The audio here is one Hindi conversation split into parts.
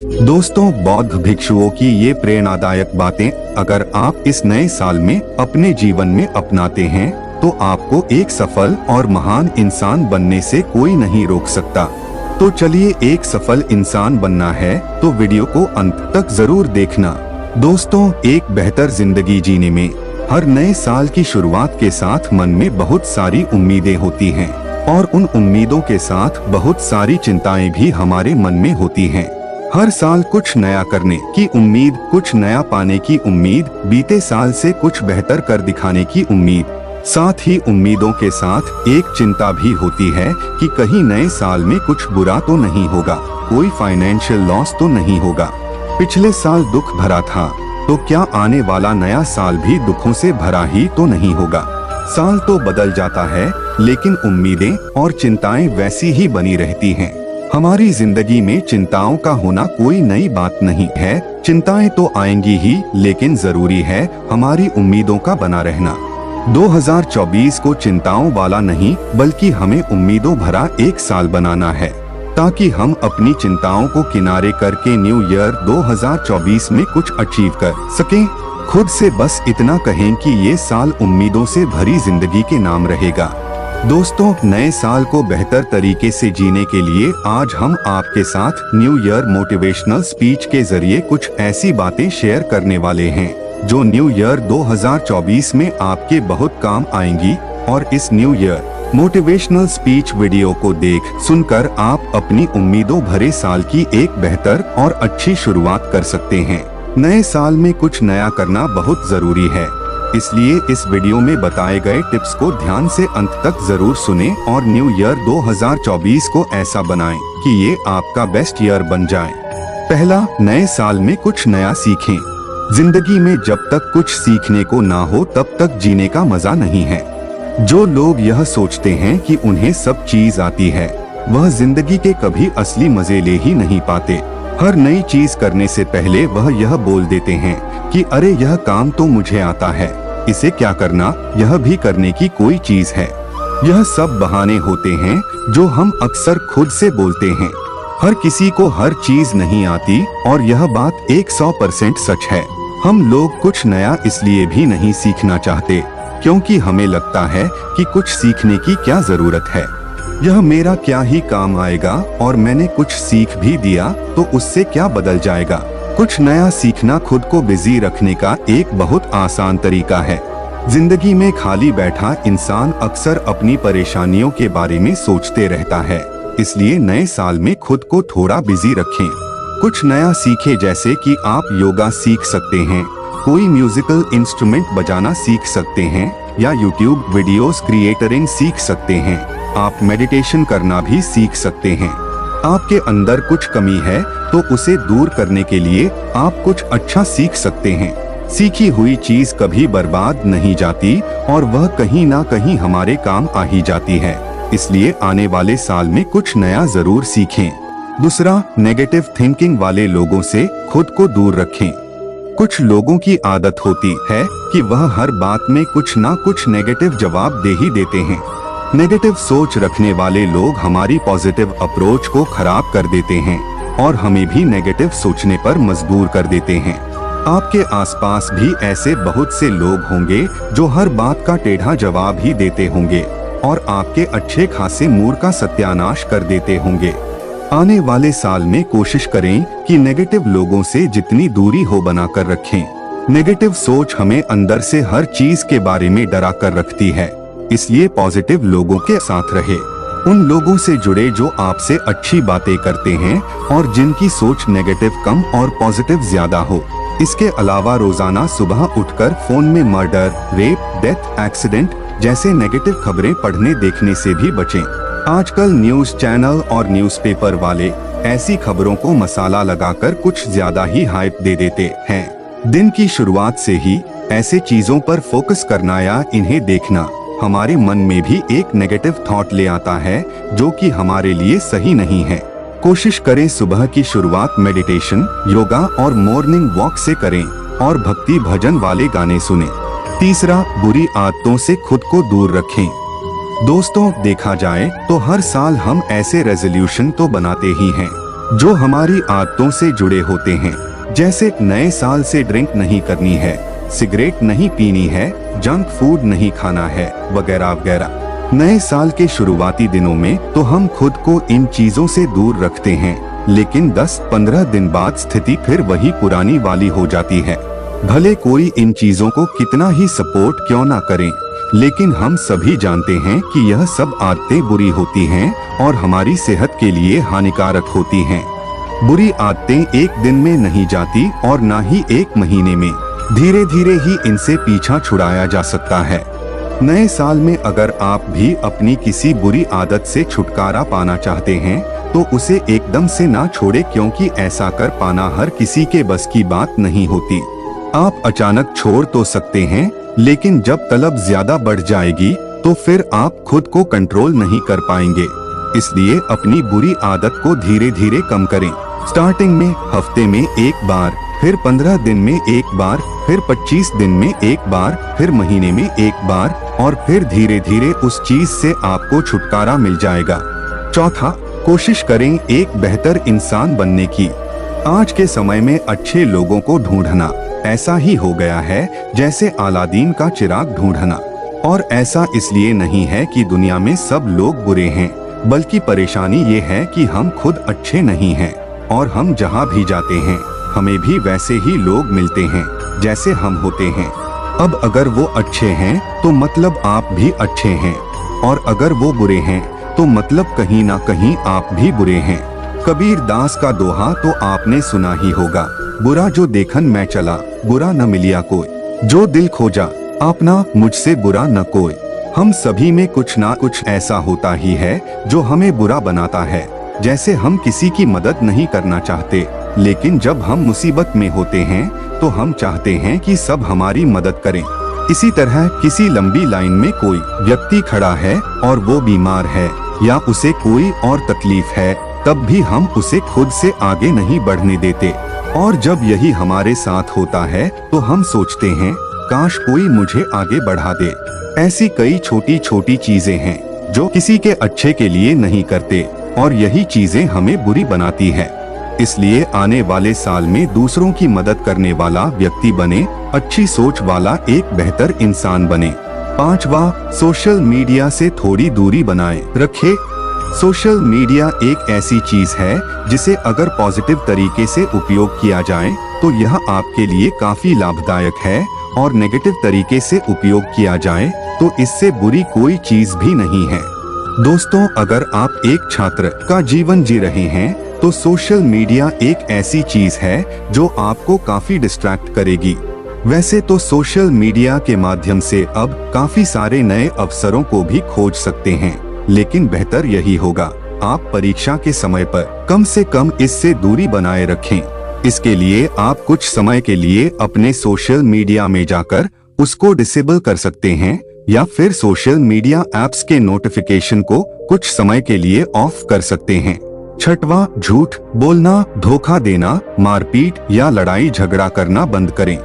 दोस्तों, बौद्ध भिक्षुओं की ये प्रेरणादायक बातें अगर आप इस नए साल में अपने जीवन में अपनाते हैं तो आपको एक सफल और महान इंसान बनने से कोई नहीं रोक सकता। तो चलिए, एक सफल इंसान बनना है तो वीडियो को अंत तक जरूर देखना। दोस्तों, एक बेहतर जिंदगी जीने में हर नए साल की शुरुआत के साथ मन में बहुत सारी उम्मीदें होती हैं और उन उम्मीदों के साथ बहुत सारी चिंताएं भी हमारे मन में होती हैं। हर साल कुछ नया करने की उम्मीद, कुछ नया पाने की उम्मीद, बीते साल से कुछ बेहतर कर दिखाने की उम्मीद। साथ ही उम्मीदों के साथ एक चिंता भी होती है कि कहीं नए साल में कुछ बुरा तो नहीं होगा, कोई फाइनेंशियल लॉस तो नहीं होगा। पिछले साल दुख भरा था तो क्या आने वाला नया साल भी दुखों से भरा ही तो नहीं होगा। साल तो बदल जाता है लेकिन उम्मीदें और चिंताएं वैसी ही बनी रहती हैं। हमारी जिंदगी में चिंताओं का होना कोई नई बात नहीं है। चिंताएं तो आएंगी ही, लेकिन जरूरी है हमारी उम्मीदों का बना रहना। 2024 को चिंताओं वाला नहीं बल्कि हमें उम्मीदों भरा एक साल बनाना है, ताकि हम अपनी चिंताओं को किनारे करके न्यू ईयर 2024 में कुछ अचीव कर सकें। खुद से बस इतना कहें कि ये साल उम्मीदों से भरी जिंदगी के नाम रहेगा। दोस्तों, नए साल को बेहतर तरीके से जीने के लिए आज हम आपके साथ न्यू ईयर मोटिवेशनल स्पीच के जरिए कुछ ऐसी बातें शेयर करने वाले हैं जो न्यू ईयर 2024 में आपके बहुत काम आएंगी। और इस new year motivational speech video को देख सुनकर आप अपनी उम्मीदों भरे साल की एक बेहतर और अच्छी शुरुआत कर सकते हैं। नए साल में कुछ नया करना बहुत जरूरी है, इसलिए इस वीडियो में बताए गए टिप्स को ध्यान से अंत तक जरूर सुनें और न्यू ईयर 2024 को ऐसा बनाएं कि ये आपका बेस्ट ईयर बन जाए। पहला, नए साल में कुछ नया सीखें। जिंदगी में जब तक कुछ सीखने को ना हो तब तक जीने का मजा नहीं है। जो लोग यह सोचते हैं कि उन्हें सब चीज आती है, वह जिंदगी के कभी असली मजे ले ही नहीं पाते। हर नई चीज करने से पहले वह यह बोल देते हैं कि अरे यह काम तो मुझे आता है, इसे क्या करना, यह भी करने की कोई चीज है। यह सब बहाने होते हैं जो हम अक्सर खुद से बोलते हैं। हर किसी को हर चीज नहीं आती और यह बात 100% सच है। हम लोग कुछ नया इसलिए भी नहीं सीखना चाहते क्योंकि हमें लगता है कि कुछ सीखने की क्या जरूरत है, यह मेरा क्या ही काम आएगा और मैंने कुछ सीख भी दिया तो उससे क्या बदल जाएगा। कुछ नया सीखना खुद को बिजी रखने का एक बहुत आसान तरीका है। जिंदगी में खाली बैठा इंसान अक्सर अपनी परेशानियों के बारे में सोचते रहता है, इसलिए नए साल में खुद को थोड़ा बिजी रखें। कुछ नया सीखें, जैसे कि आप योगा सीख सकते हैं, कोई म्यूजिकल इंस्ट्रूमेंट बजाना सीख सकते हैं या यूट्यूब वीडियोस क्रिएटरिंग सीख सकते हैं। आप मेडिटेशन करना भी सीख सकते हैं। आपके अंदर कुछ कमी है तो उसे दूर करने के लिए आप कुछ अच्छा सीख सकते हैं। सीखी हुई चीज कभी बर्बाद नहीं जाती और वह कहीं ना कहीं हमारे काम आ ही जाती है, इसलिए आने वाले साल में कुछ नया जरूर सीखें। दूसरा, नेगेटिव थिंकिंग वाले लोगों से खुद को दूर रखें। कुछ लोगों की आदत होती है कि वह हर बात में कुछ ना कुछ नेगेटिव जवाब दे ही देते हैं। नेगेटिव सोच रखने वाले लोग हमारी पॉजिटिव अप्रोच को खराब कर देते हैं और हमें भी नेगेटिव सोचने पर मजबूर कर देते हैं। आपके आसपास भी ऐसे बहुत से लोग होंगे जो हर बात का टेढ़ा जवाब ही देते होंगे और आपके अच्छे खासे मूड का सत्यानाश कर देते होंगे। आने वाले साल में कोशिश करें कि नेगेटिव लोगों से जितनी दूरी हो बनाकर रखें। नेगेटिव सोच हमें अंदर से हर चीज के बारे में डरा कर रखती है, इसलिए पॉजिटिव लोगों के साथ रहे। उन लोगों से जुड़े जो आपसे अच्छी बातें करते हैं और जिनकी सोच नेगेटिव कम और पॉजिटिव ज्यादा हो। इसके अलावा रोजाना सुबह उठकर फोन में मर्डर, रेप, डेथ, एक्सीडेंट जैसे नेगेटिव खबरें पढ़ने देखने से भी बचें। आजकल न्यूज चैनल और न्यूज़पेपर वाले ऐसी खबरों को मसाला लगाकर कुछ ज्यादा ही हाइप दे देते हैं। दिन की शुरुआत से ही ऐसे चीजों पर फोकस करना या इन्हें देखना हमारे मन में भी एक नेगेटिव थॉट ले आता है जो कि हमारे लिए सही नहीं है। कोशिश करें सुबह की शुरुआत मेडिटेशन, योगा और मॉर्निंग वॉक से करें और भक्ति भजन वाले गाने सुनें। तीसरा, बुरी आदतों से खुद को दूर रखें। दोस्तों, देखा जाए तो हर साल हम ऐसे रेजोल्यूशन तो बनाते ही हैं, जो हमारी आदतों से जुड़े होते हैं। जैसे नए साल से ड्रिंक नहीं करनी है, सिगरेट नहीं पीनी है, जंक फूड नहीं खाना है, वगैरह वगैरह। नए साल के शुरुआती दिनों में तो हम खुद को इन चीजों से दूर रखते हैं, लेकिन 10-15 दिन बाद स्थिति फिर वही पुरानी वाली हो जाती है। भले कोई इन चीजों को कितना ही सपोर्ट क्यों ना करे, लेकिन हम सभी जानते हैं कि यह सब आदतें बुरी होती हैं और हमारी सेहत के लिए हानिकारक होती हैं। बुरी आदतें एक दिन में नहीं जाती और ना ही एक महीने में, धीरे धीरे ही इनसे पीछा छुड़ाया जा सकता है। नए साल में अगर आप भी अपनी किसी बुरी आदत से छुटकारा पाना चाहते हैं तो उसे एकदम से ना छोड़े, क्योंकि ऐसा कर पाना हर किसी के बस की बात नहीं होती। आप अचानक छोड़ तो सकते हैं, लेकिन जब तलब ज्यादा बढ़ जाएगी तो फिर आप खुद को कंट्रोल नहीं कर पाएंगे। इसलिए अपनी बुरी आदत को धीरे धीरे कम करें। स्टार्टिंग में हफ्ते में एक बार, फिर 15 दिन में एक बार, फिर 25 दिन में एक बार, फिर महीने में एक बार, और फिर धीरे धीरे उस चीज से आपको छुटकारा मिल जाएगा। चौथा, कोशिश करें एक बेहतर इंसान बनने की। आज के समय में अच्छे लोगों को ढूंढना ऐसा ही हो गया है जैसे अलादीन का चिराग ढूंढना। और ऐसा इसलिए नहीं है कि दुनिया में सब लोग बुरे हैं, बल्कि परेशानी ये है कि हम खुद अच्छे नहीं हैं, और हम जहाँ भी जाते हैं हमें भी वैसे ही लोग मिलते हैं जैसे हम होते हैं। अब अगर वो अच्छे हैं तो मतलब आप भी अच्छे हैं, और अगर वो बुरे हैं तो मतलब कहीं ना कहीं आप भी बुरे हैं। कबीर दास का दोहा तो आपने सुना ही होगा, बुरा जो देखन मैं चला, बुरा न मिलिया कोई, जो दिल खोजा अपना मुझसे बुरा न कोई। हम सभी में कुछ ना कुछ ऐसा होता ही है जो हमें बुरा बनाता है। जैसे हम किसी की मदद नहीं करना चाहते, लेकिन जब हम मुसीबत में होते हैं तो हम चाहते हैं कि सब हमारी मदद करें। इसी तरह किसी लंबी लाइन में कोई व्यक्ति खड़ा है और वो बीमार है या उसे कोई और तकलीफ है, तब भी हम उसे खुद से आगे नहीं बढ़ने देते। और जब यही हमारे साथ होता है तो हम सोचते हैं काश कोई मुझे आगे बढ़ा दे। ऐसी कई छोटी छोटी चीजें हैं जो किसी के अच्छे के लिए नहीं करते, और यही चीजें हमें बुरी बनाती है। इसलिए आने वाले साल में दूसरों की मदद करने वाला व्यक्ति बने, अच्छी सोच वाला एक बेहतर इंसान बने। पांचवा, सोशल मीडिया से थोड़ी दूरी बनाए रखे। सोशल मीडिया एक ऐसी चीज है जिसे अगर पॉजिटिव तरीके से उपयोग किया जाए तो यह आपके लिए काफी लाभदायक है, और नेगेटिव तरीके से उपयोग किया जाए तो इससे बुरी कोई चीज भी नहीं है। दोस्तों, अगर आप एक छात्र का जीवन जी रहे हैं तो सोशल मीडिया एक ऐसी चीज है जो आपको काफी डिस्ट्रैक्ट करेगी। वैसे तो सोशल मीडिया के माध्यम से अब काफी सारे नए अवसरों को भी खोज सकते हैं, लेकिन बेहतर यही होगा आप परीक्षा के समय पर कम से कम इससे दूरी बनाए रखें। इसके लिए आप कुछ समय के लिए अपने सोशल मीडिया में जाकर उसको डिसेबल कर सकते हैं, या फिर सोशल मीडिया ऐप्स के नोटिफिकेशन को कुछ समय के लिए ऑफ कर सकते हैं। छठवां, झूठ बोलना, धोखा देना, मारपीट या लड़ाई झगड़ा करना बंद करें।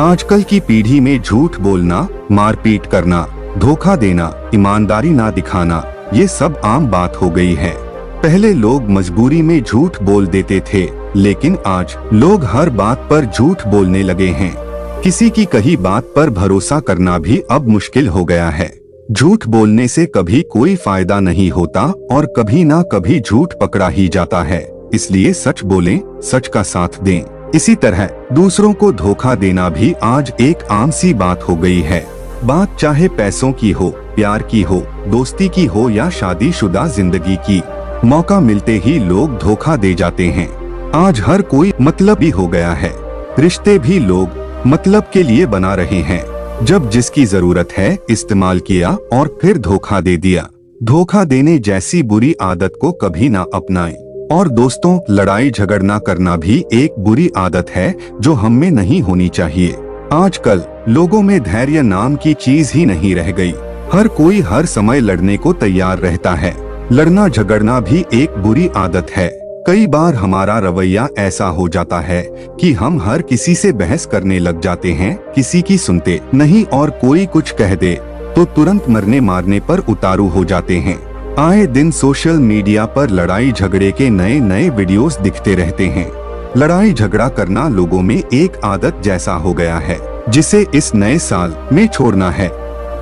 आजकल की पीढ़ी में झूठ बोलना, मारपीट करना, धोखा देना, ईमानदारी ना दिखाना, ये सब आम बात हो गई है। पहले लोग मजबूरी में झूठ बोल देते थे, लेकिन आज लोग हर बात पर झूठ बोलने लगे हैं। किसी की कही बात पर भरोसा करना भी अब मुश्किल हो गया है। झूठ बोलने से कभी कोई फायदा नहीं होता और कभी ना कभी झूठ पकड़ा ही जाता है। इसलिए सच बोलें, सच का साथ दें। इसी तरह दूसरों को धोखा देना भी आज एक आम सी बात हो गई है। बात चाहे पैसों की हो, प्यार की हो, दोस्ती की हो या शादीशुदा जिंदगी की, मौका मिलते ही लोग धोखा दे जाते हैं। आज हर कोई मतलबी हो गया है। रिश्ते भी लोग मतलब के लिए बना रहे हैं। जब जिसकी जरूरत है इस्तेमाल किया और फिर धोखा दे दिया। धोखा देने जैसी बुरी आदत को कभी ना अपनाएं। और दोस्तों, लड़ाई झगड़ना करना भी एक बुरी आदत है जो हम में नहीं होनी चाहिए। आजकल लोगों में धैर्य नाम की चीज ही नहीं रह गई। हर कोई हर समय लड़ने को तैयार रहता है। लड़ना झगड़ना भी एक बुरी आदत है। कई बार हमारा रवैया ऐसा हो जाता है कि हम हर किसी से बहस करने लग जाते हैं, किसी की सुनते नहीं, और कोई कुछ कह दे तो तुरंत मरने मारने पर उतारू हो जाते हैं। आए दिन सोशल मीडिया पर लड़ाई झगड़े के नए नए वीडियोस दिखते रहते हैं। लड़ाई झगड़ा करना लोगों में एक आदत जैसा हो गया है, जिसे इस नए साल में छोड़ना है।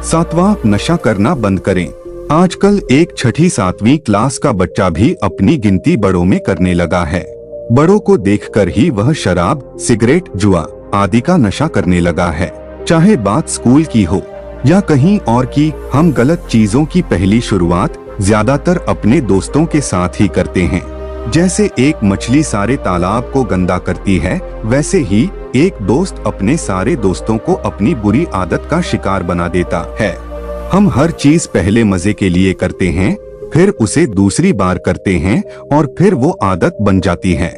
7वां, नशा करना बंद करें। आजकल एक 6ठी-7वीं क्लास का बच्चा भी अपनी गिनती बड़ों में करने लगा है। बड़ों को देखकर ही वह शराब, सिगरेट, जुआ आदि का नशा करने लगा है। चाहे बात स्कूल की हो या कहीं और की, हम गलत चीजों की पहली शुरुआत ज्यादातर अपने दोस्तों के साथ ही करते हैं। जैसे एक मछली सारे तालाब को गंदा करती है, वैसे ही एक दोस्त अपने सारे दोस्तों को अपनी बुरी आदत का शिकार बना देता है। हम हर चीज पहले मजे के लिए करते हैं, फिर उसे दूसरी बार करते हैं और फिर वो आदत बन जाती है।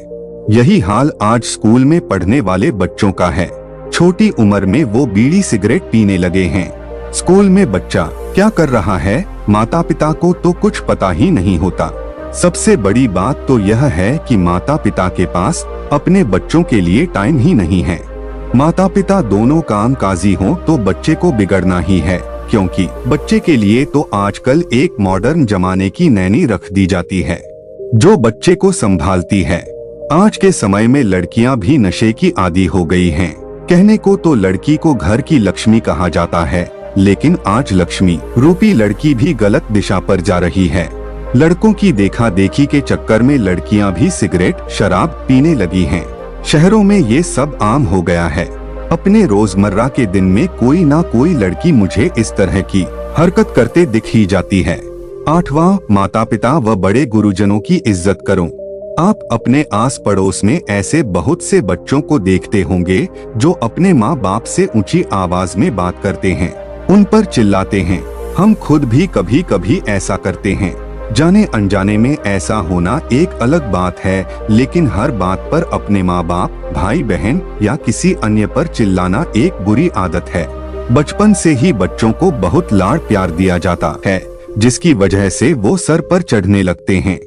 यही हाल आज स्कूल में पढ़ने वाले बच्चों का है। छोटी उम्र में वो बीड़ी सिगरेट पीने लगे हैं। स्कूल में बच्चा क्या कर रहा है, माता पिता को तो कुछ पता ही नहीं होता। सबसे बड़ी बात तो यह है कि माता पिता के पास अपने बच्चों के लिए टाइम ही नहीं है। माता पिता दोनों कामकाजी हों तो बच्चे को बिगड़ना ही है, क्योंकि बच्चे के लिए तो आजकल एक मॉडर्न जमाने की नैनी रख दी जाती है, जो बच्चे को संभालती है। आज के समय में लड़कियां भी नशे की आदी हो गई हैं। कहने को तो लड़की को घर की लक्ष्मी कहा जाता है, लेकिन आज लक्ष्मी रूपी लड़की भी गलत दिशा पर जा रही है। लड़कों की देखा देखी के चक्कर में लड़कियां भी सिगरेट, शराब पीने लगी हैं। शहरों में ये सब आम हो गया है। अपने रोजमर्रा के दिन में कोई ना कोई लड़की मुझे इस तरह की हरकत करते दिख ही जाती है। 8वां, माता पिता व बड़े गुरुजनों की इज्जत करो। आप अपने आस पड़ोस में ऐसे बहुत से बच्चों को देखते होंगे जो अपने माँ बाप से ऊंची आवाज में बात करते हैं, उन पर चिल्लाते हैं। हम खुद भी कभी कभी ऐसा करते हैं। जाने अनजाने में ऐसा होना एक अलग बात है, लेकिन हर बात पर अपने माँ बाप, भाई बहन या किसी अन्य पर चिल्लाना एक बुरी आदत है। बचपन से ही बच्चों को बहुत लाड़ प्यार दिया जाता है, जिसकी वजह से वो सर पर चढ़ने लगते हैं।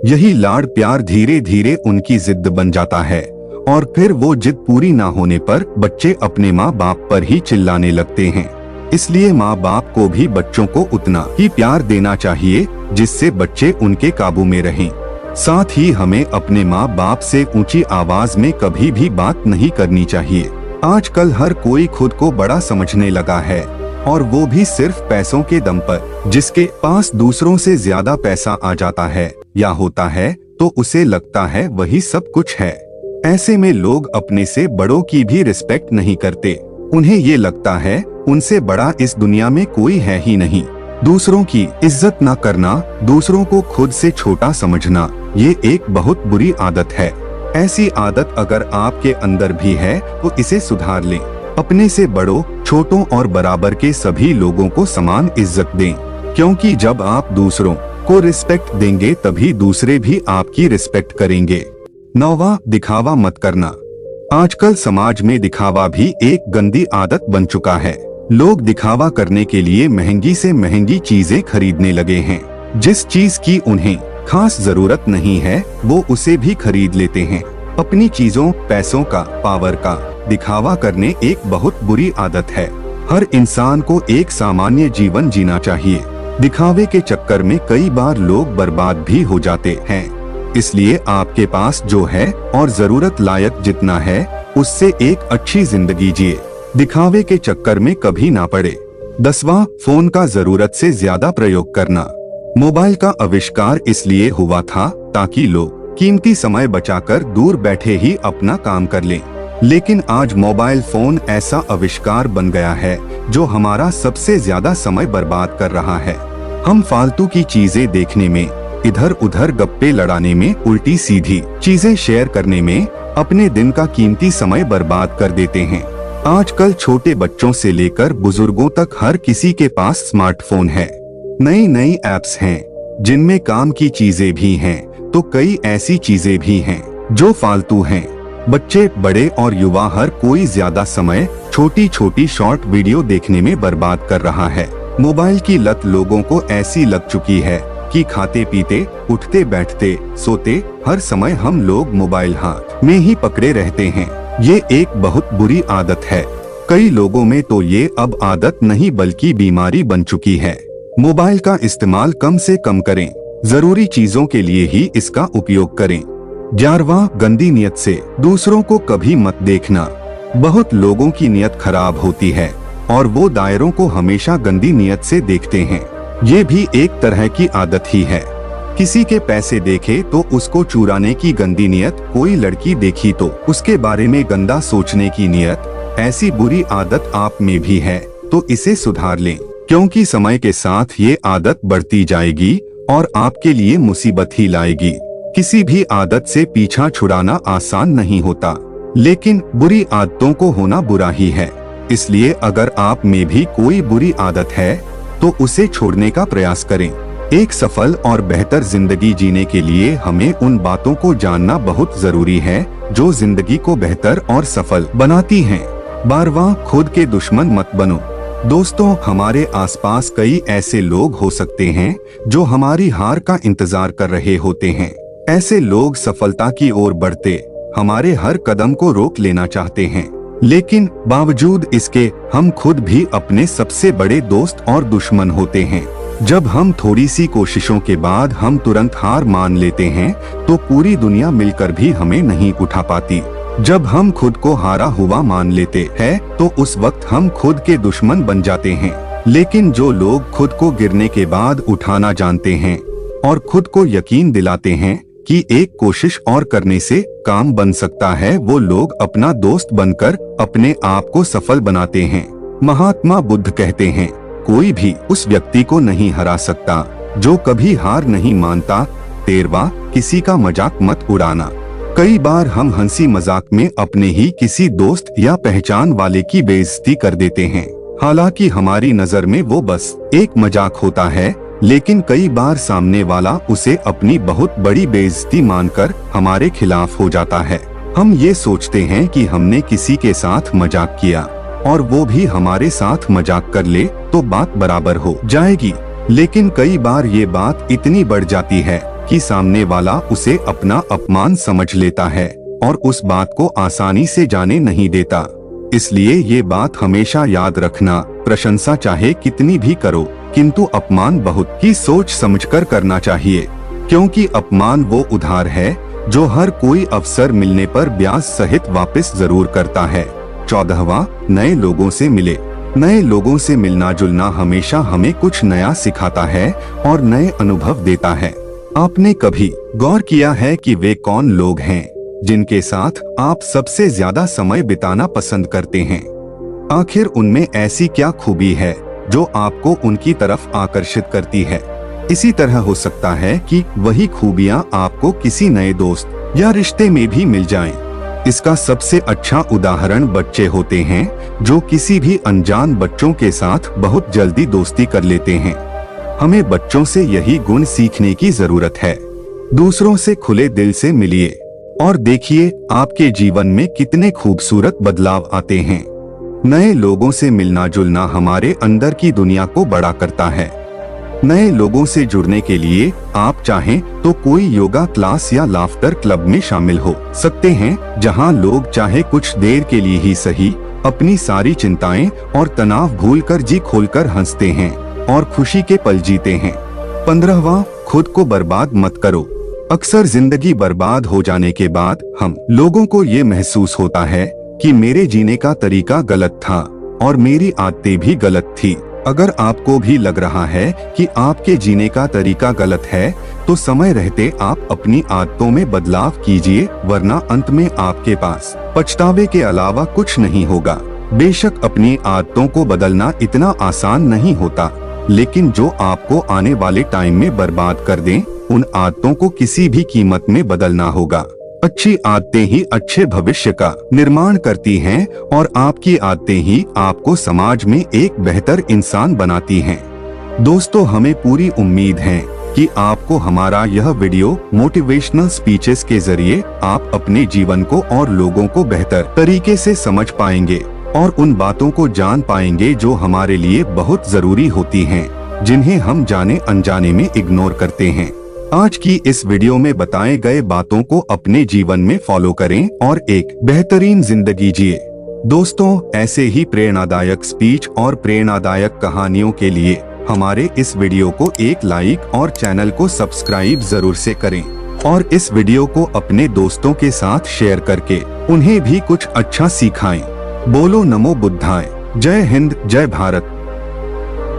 यही लाड़ प्यार धीरे धीरे उनकी जिद बन जाता है और फिर वो जिद पूरी ना होने पर बच्चे अपने माँ बाप पर ही चिल्लाने लगते हैं। इसलिए माँ बाप को भी बच्चों को उतना ही प्यार देना चाहिए जिससे बच्चे उनके काबू में रहें। साथ ही हमें अपने माँ बाप से ऊंची आवाज में कभी भी बात नहीं करनी चाहिए। आजकल हर कोई खुद को बड़ा समझने लगा है, और वो भी सिर्फ पैसों के दम पर। जिसके पास दूसरों से ज्यादा पैसा आ जाता है या होता है तो उसे लगता है वही सब कुछ है। ऐसे में लोग अपने से बड़ों की भी रिस्पेक्ट नहीं करते। उन्हें ये लगता है उनसे बड़ा इस दुनिया में कोई है ही नहीं। दूसरों की इज्जत न करना, दूसरों को खुद से छोटा समझना, ये एक बहुत बुरी आदत है। ऐसी आदत अगर आपके अंदर भी है तो इसे सुधार लें। अपने से बड़ों, छोटों और बराबर के सभी लोगों को समान इज्जत दें, क्योंकि जब आप दूसरों को रिस्पेक्ट देंगे तभी दूसरे भी आपकी रिस्पेक्ट करेंगे। 9वां, दिखावा मत करना। आजकल समाज में दिखावा भी एक गंदी आदत बन चुका है। लोग दिखावा करने के लिए महंगी से महंगी चीजें खरीदने लगे हैं। जिस चीज की उन्हें खास जरूरत नहीं है वो उसे भी खरीद लेते हैं। अपनी चीजों, पैसों का, पावर का दिखावा करने एक बहुत बुरी आदत है। हर इंसान को एक सामान्य जीवन जीना चाहिए। दिखावे के चक्कर में कई बार लोग बर्बाद भी हो जाते हैं। इसलिए आपके पास जो है और जरूरत लायक जितना है उससे एक अच्छी जिंदगी जिए। दिखावे के चक्कर में कभी ना पड़े। 10वां, फोन का जरूरत से ज्यादा प्रयोग करना। मोबाइल का आविष्कार इसलिए हुआ था ताकि लोग कीमती समय बचाकर दूर बैठे ही अपना काम कर लें। लेकिन आज मोबाइल फोन ऐसा आविष्कार बन गया है जो हमारा सबसे ज्यादा समय बर्बाद कर रहा है। हम फालतू की चीजें देखने में, इधर उधर गप्पे लड़ाने में, उल्टी सीधी चीजें शेयर करने में अपने दिन का कीमती समय बर्बाद कर देते हैं। आजकल छोटे बच्चों से लेकर बुजुर्गों तक हर किसी के पास स्मार्टफोन है। नई नई ऐप्स हैं जिनमें काम की चीजें भी हैं तो कई ऐसी चीजें भी हैं जो फालतू हैं। बच्चे, बड़े और युवा हर कोई ज्यादा समय छोटी छोटी शॉर्ट वीडियो देखने में बर्बाद कर रहा है। मोबाइल की लत लोगों को ऐसी लग चुकी है कि खाते पीते, उठते बैठते, सोते हर समय हम लोग मोबाइल हाथ में ही पकड़े रहते हैं। ये एक बहुत बुरी आदत है। कई लोगों में तो ये अब आदत नहीं बल्कि बीमारी बन चुकी है। मोबाइल का इस्तेमाल कम से कम करें, जरूरी चीजों के लिए ही इसका उपयोग करें। 11वां, गंदी नियत से दूसरों को कभी मत देखना। बहुत लोगों की नियत खराब होती है और वो दायरों को हमेशा गंदी नियत से देखते हैं। ये भी एक तरह की आदत ही है। किसी के पैसे देखे तो उसको चुराने की गंदी नियत, कोई लड़की देखी तो उसके बारे में गंदा सोचने की नियत, ऐसी बुरी आदत आप में भी है तो इसे सुधार लें, क्योंकि समय के साथ ये आदत बढ़ती जाएगी और आपके लिए मुसीबत ही लाएगी। किसी भी आदत से पीछा छुड़ाना आसान नहीं होता, लेकिन बुरी आदतों को होना बुरा ही है। इसलिए अगर आप में भी कोई बुरी आदत है तो उसे छोड़ने का प्रयास करें। एक सफल और बेहतर जिंदगी जीने के लिए हमें उन बातों को जानना बहुत जरूरी है जो जिंदगी को बेहतर और सफल बनाती हैं। 12वां, खुद के दुश्मन मत बनो। दोस्तों, हमारे आसपास कई ऐसे लोग हो सकते हैं जो हमारी हार का इंतजार कर रहे होते हैं। ऐसे लोग सफलता की ओर बढ़ते हमारे हर कदम को रोक लेना चाहते हैं, लेकिन बावजूद इसके हम खुद भी अपने सबसे बड़े दोस्त और दुश्मन होते हैं। जब हम थोड़ी सी कोशिशों के बाद हम तुरंत हार मान लेते हैं तो पूरी दुनिया मिलकर भी हमें नहीं उठा पाती। जब हम खुद को हारा हुआ मान लेते हैं तो उस वक्त हम खुद के दुश्मन बन जाते हैं। लेकिन जो लोग खुद को गिरने के बाद उठाना जानते हैं और खुद को यकीन दिलाते हैं कि एक कोशिश और करने से काम बन सकता है, वो लोग अपना दोस्त बनकर अपने आप को सफल बनाते हैं। महात्मा बुद्ध कहते हैं, कोई भी उस व्यक्ति को नहीं हरा सकता जो कभी हार नहीं मानता। 13वां, किसी का मजाक मत उड़ाना। कई बार हम हंसी मजाक में अपने ही किसी दोस्त या पहचान वाले की बेइज्जती कर देते हैं, हालांकि हमारी नजर में वो बस एक मजाक होता है, लेकिन कई बार सामने वाला उसे अपनी बहुत बड़ी बेइज्जती मानकर हमारे खिलाफ हो जाता है। हम ये सोचते हैं कि हमने किसी के साथ मजाक किया और वो भी हमारे साथ मजाक कर ले तो बात बराबर हो जाएगी, लेकिन कई बार ये बात इतनी बढ़ जाती है कि सामने वाला उसे अपना अपमान समझ लेता है और उस बात को आसानी से जाने नहीं देता। इसलिए ये बात हमेशा याद रखना, प्रशंसा चाहे कितनी भी करो, किंतु अपमान बहुत ही सोच समझकर करना चाहिए, क्योंकि अपमान वो उधार है जो हर कोई अवसर मिलने पर ब्याज सहित वापस जरूर करता है। 14वां, नए लोगों से मिले। नए लोगों से मिलना जुलना हमेशा हमें कुछ नया सिखाता है और नए अनुभव देता है। आपने कभी गौर किया है कि वे कौन लोग हैं जिनके साथ आप सबसे ज्यादा समय बिताना पसंद करते हैं? आखिर उनमें ऐसी क्या खूबी है जो आपको उनकी तरफ आकर्षित करती है? इसी तरह हो सकता है कि वही खूबियां आपको किसी नए दोस्त या रिश्ते में भी मिल जाएं। इसका सबसे अच्छा उदाहरण बच्चे होते हैं जो किसी भी अनजान बच्चों के साथ बहुत जल्दी दोस्ती कर लेते हैं। हमें बच्चों से यही गुण सीखने की जरूरत है। दूसरों से खुले दिल से मिलिए और देखिए आपके जीवन में कितने खूबसूरत बदलाव आते हैं। नए लोगों से मिलना जुलना हमारे अंदर की दुनिया को बड़ा करता है। नए लोगों से जुड़ने के लिए आप चाहें तो कोई योगा क्लास या लाफ्टर क्लब में शामिल हो सकते हैं, जहां लोग चाहे कुछ देर के लिए ही सही अपनी सारी चिंताएं और तनाव भूलकर जी खोलकर हंसते हैं और खुशी के पल जीते हैं। 15वां, खुद को बर्बाद मत करो। अक्सर जिंदगी बर्बाद हो जाने के बाद हम लोगों को ये महसूस होता है कि मेरे जीने का तरीका गलत था और मेरी आदतें भी गलत थी। अगर आपको भी लग रहा है कि आपके जीने का तरीका गलत है, तो समय रहते आप अपनी आदतों में बदलाव कीजिए, वरना अंत में आपके पास पछतावे के अलावा कुछ नहीं होगा। बेशक अपनी आदतों को बदलना इतना आसान नहीं होता, लेकिन जो आपको आने वाले टाइम में बर्बाद कर दें, उन आदतों को किसी भी कीमत में बदलना होगा। अच्छी आदतें ही अच्छे भविष्य का निर्माण करती हैं और आपकी आदतें ही आपको समाज में एक बेहतर इंसान बनाती हैं। दोस्तों, हमें पूरी उम्मीद है कि आपको हमारा यह वीडियो मोटिवेशनल स्पीचेस के जरिए आप अपने जीवन को और लोगों को बेहतर तरीके से समझ पाएंगे और उन बातों को जान पाएंगे जो हमारे लिए बहुत जरूरी होती हैं, जिन्हें हम जाने अनजाने में इग्नोर करते हैं। आज की इस वीडियो में बताए गए बातों को अपने जीवन में फॉलो करें और एक बेहतरीन जिंदगी जिए। दोस्तों, ऐसे ही प्रेरणादायक स्पीच और प्रेरणादायक कहानियों के लिए हमारे इस वीडियो को एक लाइक और चैनल को सब्सक्राइब जरूर से करें और इस वीडियो को अपने दोस्तों के साथ शेयर करके उन्हें भी कुछ अच्छा सिखाएं। बोलो नमो बुद्धाय। जय हिंद, जय भारत।